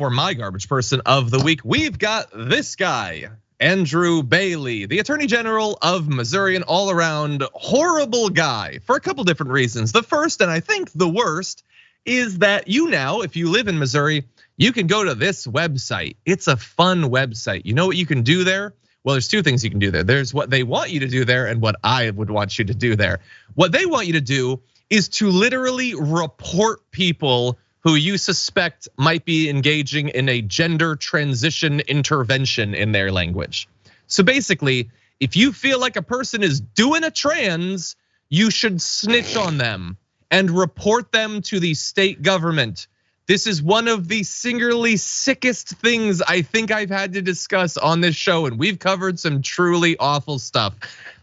for my garbage person of the week, we've got this guy, Andrew Bailey, the Attorney General of Missouri, an all-around horrible guy for a couple different reasons. The first, and I think the worst, is that if you live in Missouri, you can go to this website. It's a fun website. You know what you can do there? Well, there's two things you can do there. There's what they want you to do there and what I would want you to do there. What they want you to do is to literally report people who you suspect might be engaging in a gender transition intervention in their language. So basically, if you feel like a person is doing a trans, you should snitch on them and report them to the state government. This is one of the singularly sickest things I think I've had to discuss on this show, and we've covered some truly awful stuff.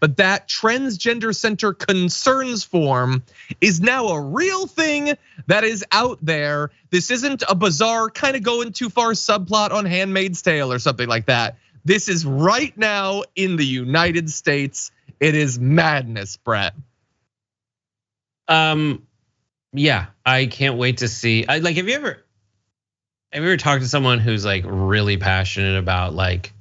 But that transgender center concerns form is now a real thing that is out there. This isn't a bizarre kind of going too far subplot on Handmaid's Tale or something like that. This is right now in the United States. It is madness, Brett. Yeah, I can't wait to see. Have you ever talked to someone who's like really passionate about like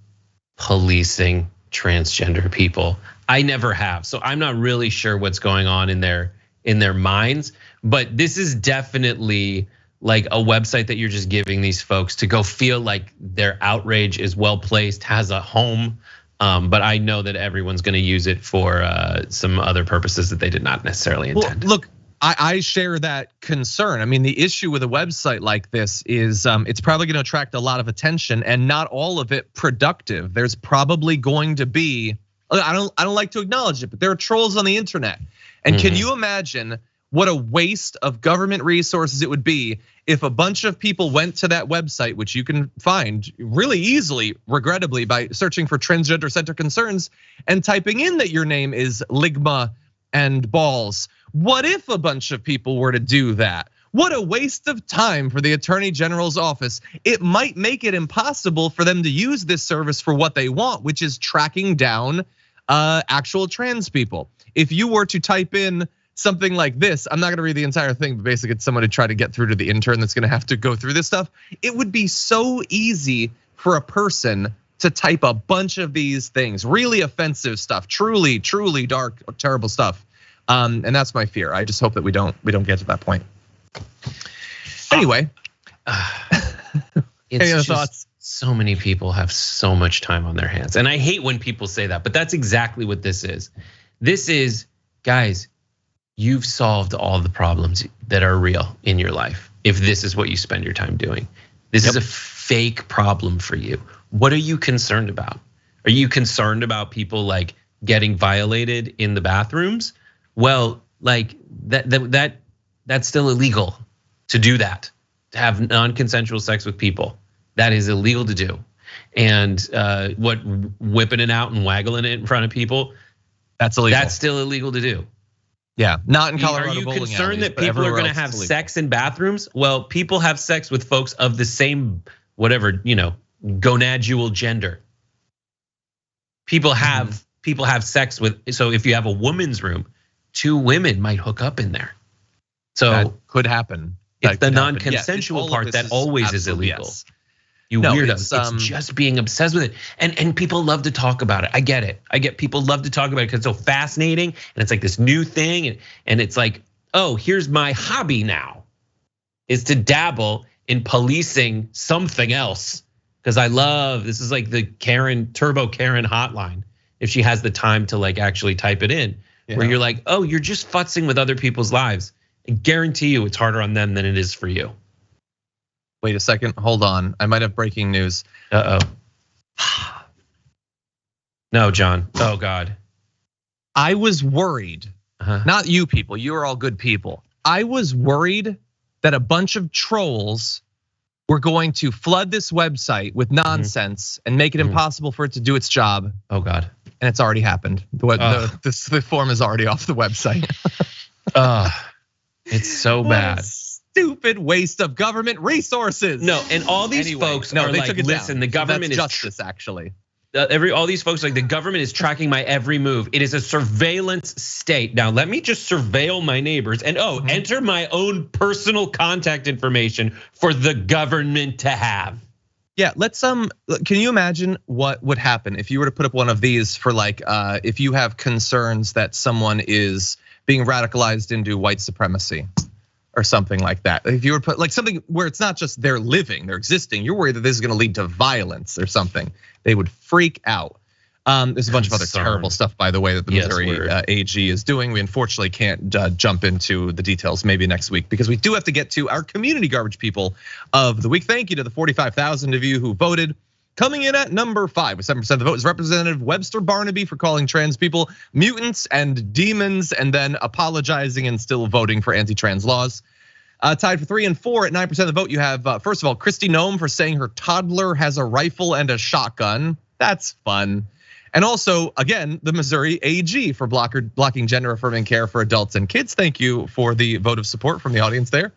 policing transgender people? I never have, so I'm not really sure what's going on in their minds. But this is definitely like a website that you're just giving these folks to go feel like their outrage is well placed, has a home. But I know that everyone's going to use it for some other purposes that they did not necessarily intend. Well, look, I share that concern. I mean, the issue with a website like this is it's probably going to attract a lot of attention, and not all of it productive. There's probably going to be, I don't like to acknowledge it, but there are trolls on the internet. And can you imagine what a waste of government resources it would be if a bunch of people went to that website, which you can find really easily, regrettably, by searching for transgender center concerns and typing in that your name is Ligma and balls. What if a bunch of people were to do that? What a waste of time for the Attorney General's office. It might make it impossible for them to use this service for what they want, which is tracking down actual trans people. If you were to type in something like this, I'm not gonna read the entire thing, but basically it's someone to try to get through to the intern that's gonna have to go through this stuff. It would be so easy for a person to type a bunch of these things, really offensive stuff, truly dark, terrible stuff. And that's my fear. I just hope that we don't get to that point. Anyway, any other thoughts? So many people have so much time on their hands, and I hate when people say that, but that's exactly what this is. This is, guys, you've solved all the problems that are real in your life if this is what you spend your time doing. This is a fake problem for you. What are you concerned about? Are you concerned about people like getting violated in the bathrooms? Well, like that's still illegal to do that, to have non-consensual sex with people. That is illegal to do. And what, whipping it out and waggling it in front of people, that's illegal. That's still illegal to do. Yeah, not in Colorado. Are you concerned that people are gonna have sex in bathrooms? Well, people have sex with folks of the same, whatever, gonadual gender. People have sex with, so if you have a woman's room, 2 women might hook up in there. So that could happen. It's the non-consensual part that always is illegal. Yes. You weirdos, it's just being obsessed with it. And people love to talk about it. I get it. I get people love to talk about it because it's so fascinating and it's like this new thing. And it's like, oh, here's my hobby now, is to dabble in policing something else. Because I love, this is like the Turbo Karen hotline, if she has the time to like actually type it in. Where you're like, oh, you're just futzing with other people's lives. I guarantee you it's harder on them than it is for you. Wait a second, hold on. I might have breaking news. No, John, oh God. I was worried, not you people, you are all good people. I was worried that a bunch of trolls were going to flood this website with nonsense and make it impossible for it to do its job. Oh God. And it's already happened. The form is already off the website. It's so bad. Stupid waste of government resources. No, and all these folks are like, listen, the government is justice, actually. all these folks like the government is tracking my every move. It is a surveillance state. Now let me just surveil my neighbors and enter my own personal contact information for the government to have. Yeah, can you imagine what would happen if you were to put up one of these for like, if you have concerns that someone is being radicalized into white supremacy or something like that? If you were to put like something where it's not just they're living, they're existing, you're worried that this is gonna lead to violence or something, they would freak out. There's a bunch of other terrible stuff, by the way, that the Missouri AG is doing. We unfortunately can't jump into the details maybe next week because we do have to get to our community garbage people of the week. Thank you to the 45,000 of you who voted. Coming in at number 5 with 7% of the vote is Representative Webster Barnaby for calling trans people mutants and demons and then apologizing and still voting for anti-trans laws. Tied for 3 and 4 at 9% of the vote, you have, first of all, Kristi Noem for saying her toddler has a rifle and a shotgun. That's fun. And also, again, the Missouri AG for blocking gender-affirming care for adults and kids. Thank you for the vote of support from the audience there.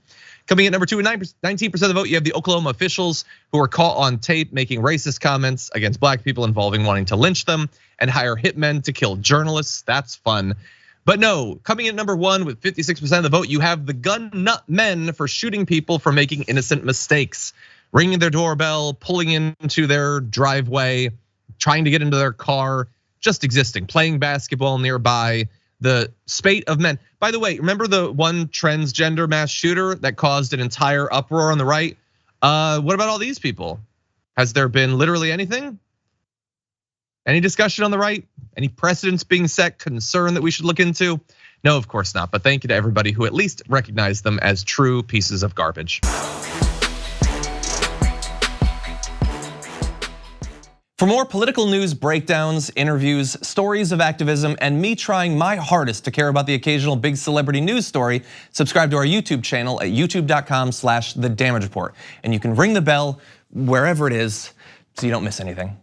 Coming in at number 2 and 19% of the vote, you have the Oklahoma officials who were caught on tape making racist comments against black people involving wanting to lynch them and hire hitmen to kill journalists. That's fun. But no, coming in at number 1 with 56% of the vote, you have the gun nut men for shooting people for making innocent mistakes, ringing their doorbell, pulling into their driveway, trying to get into their car, just existing, playing basketball nearby, the spate of men. By the way, remember the one transgender mass shooter that caused an entire uproar on the right? What about all these people? Has there been literally anything? Any discussion on the right? Any precedents being set, concern that we should look into? No, of course not, but thank you to everybody who at least recognized them as true pieces of garbage. For more political news breakdowns, interviews, stories of activism, and me trying my hardest to care about the occasional big celebrity news story, subscribe to our YouTube channel at youtube.com/thedamagereport. And you can ring the bell wherever it is so you don't miss anything.